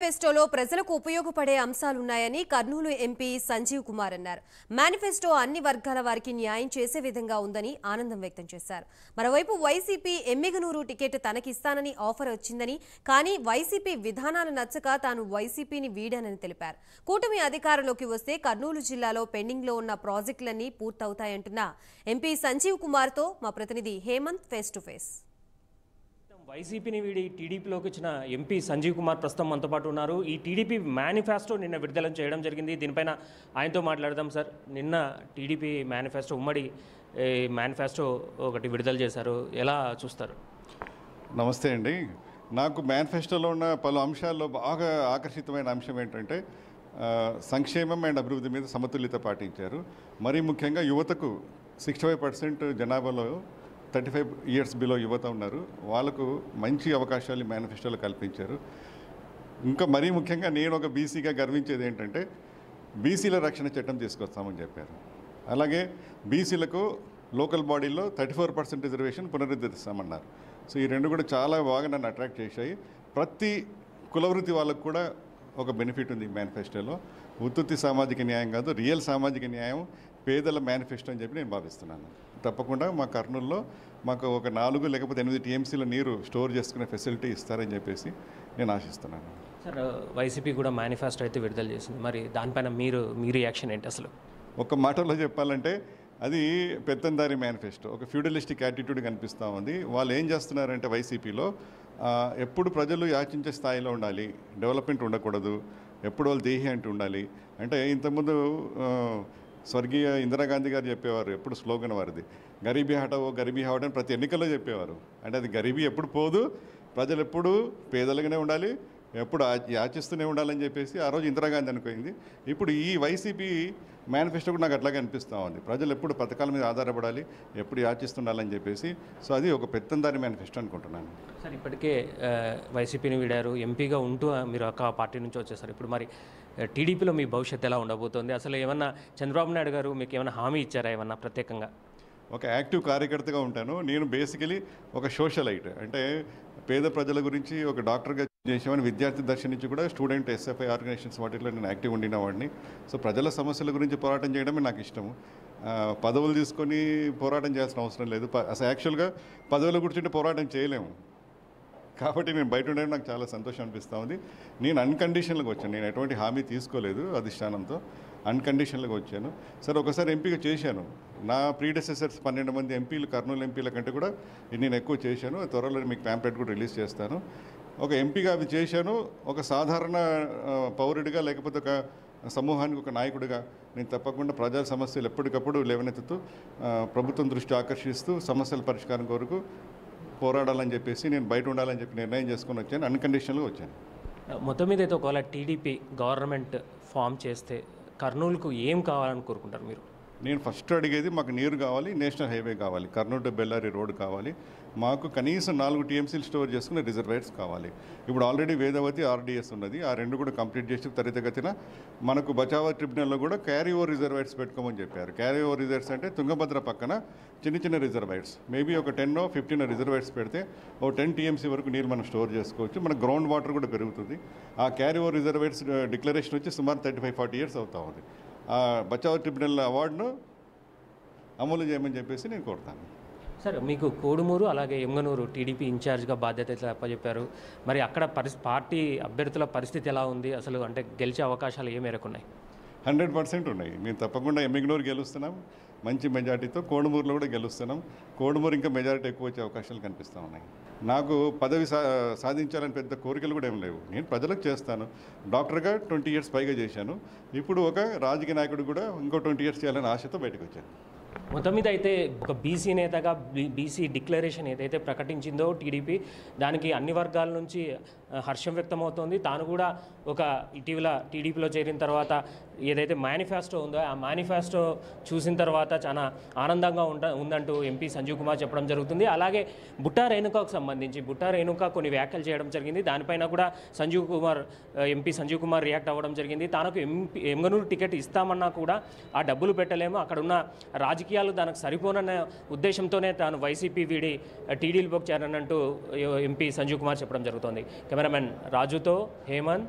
మేనిఫెస్టోలో ప్రజలకు ఉపయోగపడే అంశాలున్నాయని కర్నూలు ఎంపీ సంజీవ్ కుమార్ అన్నారు. మేనిఫెస్టో అన్ని వర్గాల వారికి న్యాయం చేసే విధంగా ఉందని ఆనందం వ్యక్తం చేశారు. మరోవైపు వైసీపీ ఎమ్మిగనూరు టికెట్ తనకిస్తానని ఆఫర్ వచ్చిందని, కానీ వైసీపీ విధానాలు నచ్చక తాను వైసీపీని వీడానని తెలిపారు. కూటమి అధికారంలోకి వస్తే కర్నూలు జిల్లాలో పెండింగ్లో ఉన్న ప్రాజెక్టులన్నీ పూర్తవుతాయంటున్న ఎంపీ సంజీవ్ కుమార్తో మా ప్రతినిధి హేమంత్ ఫేస్ టు ఫేస్. వైసీపీని వీడి టీడీపీలోకి వచ్చిన ఎంపీ సంజీవ్ కుమార్ ప్రస్తుతం మనతో పాటు ఉన్నారు. ఈ టీడీపీ మేనిఫెస్టో నిన్న విడుదల చేయడం జరిగింది. దీనిపైన ఆయనతో మాట్లాడదాం. సార్, నిన్న టీడీపీ మేనిఫెస్టో ఉమ్మడి మేనిఫెస్టో ఒకటి విడుదల చేశారు, ఎలా చూస్తారు? నమస్తే అండి. నాకు మేనిఫెస్టోలో ఉన్న పలు అంశాల్లో బాగా ఆకర్షితమైన అంశం ఏంటంటే సంక్షేమం అండ్ అభివృద్ధి మీద సమతుల్యత పాటించారు. మరీ ముఖ్యంగా యువతకు 65% జనాభాలో 35 ఇయర్స్ బిలో యువత ఉన్నారు. వాళ్ళకు మంచి అవకాశాలు మేనిఫెస్టోలో కల్పించారు. ఇంకా మరీ ముఖ్యంగా నేను ఒక బీసీగా గర్వించేది ఏంటంటే బీసీల రక్షణ చట్టం తీసుకొస్తామని చెప్పారు. అలాగే బీసీలకు లోకల్ బాడీలో 34% రిజర్వేషన్ పునరుద్ధరిస్తామన్నారు. సో ఈ రెండు కూడా చాలా బాగా నన్ను అట్రాక్ట్ చేశాయి. ప్రతి కులవృత్తి వాళ్ళకు కూడా ఒక బెనిఫిట్ ఉంది మేనిఫెస్టోలో. ఉత్తుత్తి సామాజిక న్యాయం కాదు, రియల్ సామాజిక న్యాయం, పేదల మేనిఫెస్టో అని చెప్పి నేను భావిస్తున్నాను. తప్పకుండా మా కర్నూలులో మాకు ఒక 4 లేకపోతే 8 టీఎంసీల నీరు స్టోర్ చేసుకునే ఫెసిలిటీ ఇస్తారని చెప్పేసి నేను ఆశిస్తున్నాను. సార్, వైసీపీ కూడా మేనిఫెస్టో అయితే విడుదల చేసింది, మరి దానిపైన మీ రియాక్షన్ ఏంటి? అసలు ఒక మాటలో చెప్పాలంటే అది పెత్తందారి మేనిఫెస్టో, ఒక ఫ్యూడలిస్టిక్ యాటిట్యూడ్ కనిపిస్తూ ఉంది. వాళ్ళు ఏం చేస్తున్నారంటే వైసీపీలో ఎప్పుడు ప్రజలు యాచించే స్థాయిలో ఉండాలి, డెవలప్మెంట్ ఉండకూడదు, ఎప్పుడు వాళ్ళు దేహి అంటూ ఉండాలి. అంటే ఇంతకుముందు స్వర్గీయ ఇందిరాగాంధీ గారు చెప్పేవారు, ఎప్పుడు స్లోగన్ వారిది, గరీబీ హటావో గరీబీ హటావో అని ప్రతి ఎన్నికల్లో చెప్పేవారు. అంటే అది గరీబీ ఎప్పుడు పోదు, ప్రజలు ఎప్పుడు పేదలుగానే ఉండాలి, ఎప్పుడు యాచిస్తూనే ఉండాలని చెప్పేసి ఆ రోజు ఇందిరాగాంధీ అనుకుంది. ఇప్పుడు ఈ వైసీపీ మేనిఫెస్టో కూడా నాకు అట్లాగే అనిపిస్తూ ఉంది. ప్రజలు ఎప్పుడు పథకాల మీద ఆధారపడాలి, ఎప్పుడు యాచిస్తుండాలని చెప్పేసి. సో అది ఒక పెత్తందారి మేనిఫెస్టో అనుకుంటున్నాను. సార్, ఇప్పటికే వైసీపీని వీడారు, ఎంపీగా ఉంటూ మీరు ఒక పార్టీ నుంచి వచ్చేసారు. ఇప్పుడు మరి టీడీపీలో మీ భవిష్యత్తు ఎలా ఉండబోతోంది? అసలు ఏమన్నా చంద్రబాబు నాయుడు గారు మీకు ఏమైనా హామీ ఇచ్చారా ఏమన్నా ప్రత్యేకంగా? ఒక యాక్టివ్ కార్యకర్తగా ఉంటాను. నేను బేసికలీ ఒక సోషలైట్, అంటే పేద ప్రజల గురించి ఒక డాక్టర్గా చేసామని విద్యార్థి దశ నుంచి కూడా స్టూడెంట్ ఎస్ఎఫ్ఐ ఆర్గనైజేషన్స్ వాటిలో నేను యాక్టివ్ ఉండిన వాడిని. సో ప్రజల సమస్యల గురించి పోరాటం చేయడమే నాకు ఇష్టము. పదవులు తీసుకొని పోరాటం చేయాల్సిన అవసరం లేదు. అసలు యాక్చువల్గా పదవులు కూర్చుంటే పోరాటం చేయలేము. కాబట్టి నేను బయట ఉండడం నాకు చాలా సంతోషం అనిపిస్తూ ఉంది. నేను అన్కండిషన్లకు వచ్చాను, నేను ఎటువంటి హామీ తీసుకోలేదు అధిష్టానంతో, అన్కండిషన్లకు వచ్చాను. సరే, ఒకసారి ఎంపీగా చేశాను. నా ప్రీడెసెసర్స్ 12 మంది ఎంపీలు, కర్నూలు ఎంపీల కంటే కూడా నేను ఎక్కువ చేశాను. త్వరలో మీకు ప్యాంప్లెట్ కూడా రిలీజ్ చేస్తాను. ఒక ఎంపీగా అవి చేశాను. ఒక సాధారణ పౌరుడిగా లేకపోతే ఒక సమూహానికి ఒక నాయకుడిగా నేను తప్పకుండా ప్రజా సమస్యలు ఎప్పటికప్పుడు లేవనెత్తుతూ ప్రభుత్వం దృష్టి ఆకర్షిస్తూ సమస్యల పరిష్కారం కొరకు పోరాడాలని చెప్పేసి, నేను బయట ఉండాలని చెప్పి నిర్ణయం చేసుకొని వచ్చాను. అన్కండిషనల్గా వచ్చాను. మొత్తం మీద అయితే ఒకవేళ టీడీపీ గవర్నమెంట్ ఫామ్ చేస్తే కర్నూలుకు ఏం కావాలని కోరుకుంటారు మీరు? నేను ఫస్ట్ అడిగేది, మాకు నీరు కావాలి, నేషనల్ హైవే కావాలి, కర్నూలు టు బెల్లారి రోడ్ కావాలి, మాకు కనీసం 4 టీఎంసీలు స్టోర్ చేసుకునే రిజర్వాయర్స్ కావాలి. ఇప్పుడు ఆల్రెడీ వేదవతి ఆర్డీఎస్ ఉన్నది, ఆ రెండు కూడా కంప్లీట్ చేసి త్వరితగతిన మనకు బచావా ట్రిబ్యునల్లో కూడా క్యారీ ఓవర్ రిజర్వాయర్స్ పెట్టుకోమని చెప్పారు. క్యారీ ఓవర్ రిజర్వ్స్ అంటే తుంగభద్ర పక్కన చిన్న రిజర్వాయర్స్, మేబీ ఒక 10-15 రిజర్వాయర్స్ పెడితే ఓ 10 టీఎంసీ వరకు నీరు మనం స్టోర్ చేసుకోవచ్చు. మన గ్రౌండ్ వాటర్ కూడా పెరుగుతుంది. ఆ క్యారీ ఓవర్ రిజర్వాయర్స్ డిక్లరేషన్ వచ్చి సుమారు 35-40 ఇయర్స్ అవుతా ఉంది. ఆ బచావా ట్రిబ్యునల్ అవార్డును అమలు చేయమని చెప్పేసి నేను కోరుతాను. సార్, మీకు కోడుమూరు అలాగే ఎమ్గనూరు టీడీపీ ఇన్ఛార్జ్గా బాధ్యత చెప్పారు. మరి అక్కడ పార్టీ అభ్యర్థుల పరిస్థితి ఎలా ఉంది? అసలు అంటే గెలిచే అవకాశాలు ఏ మేరకు ఉన్నాయి? 100% ఉన్నాయి. మేము తప్పకుండా ఎమ్మిగనూరు గెలుస్తున్నాం మంచి మెజార్టీతో, కోడుమూరులో కూడా గెలుస్తున్నాం. కోడుమూరు ఇంకా మెజారిటీ ఎక్కువ వచ్చే అవకాశాలు కనిపిస్తూ ఉన్నాయి. నాకు పదవి సాధించాలని పెద్ద కోరికలు కూడా ఏం లేవు. నేను ప్రజలకు చేస్తాను. డాక్టర్గా 20 ఇయర్స్ పైగా చేశాను. ఇప్పుడు ఒక రాజకీయ నాయకుడు కూడా ఇంకో 20 ఇయర్స్ చేయాలని ఆశతో బయటకు వచ్చాను. మొత్తం మీద అయితే ఒక బీసీ నేతగా బీసీ డిక్లరేషన్ ఏదైతే ప్రకటించిందో టీడీపీ, దానికి అన్ని వర్గాల నుంచి హర్షం వ్యక్తమవుతోంది. తాను కూడా ఒక ఇటీవల టీడీపీలో చేరిన తర్వాత ఏదైతే మేనిఫెస్టో ఉందో ఆ మేనిఫెస్టో చూసిన తర్వాత చాలా ఆనందంగా ఉందంటూ ఎంపీ సంజీవ్ కుమార్ చెప్పడం జరుగుతుంది. అలాగే బుట్టా రేణుకాకు సంబంధించి బుట్టా రేణుక కొన్ని వ్యాఖ్యలు చేయడం జరిగింది. దానిపైన కూడా ఎంపీ సంజీవ్ కుమార్ రియాక్ట్ అవ్వడం జరిగింది. తనకు ఎమ్గనూరు టికెట్ ఇస్తామన్నా కూడా ఆ డబ్బులు పెట్టలేము, అక్కడున్న రాజకీయాలు దానికి సరిపోనన్న ఉద్దేశంతోనే తాను వైసీపీ వీడి టీడీపీలోకి చేరనంటూ ఎంపీ సంజీవ్ కుమార్ చెప్పడం జరుగుతోంది. కెమెరామెన్ రాజుతో హేమంత్,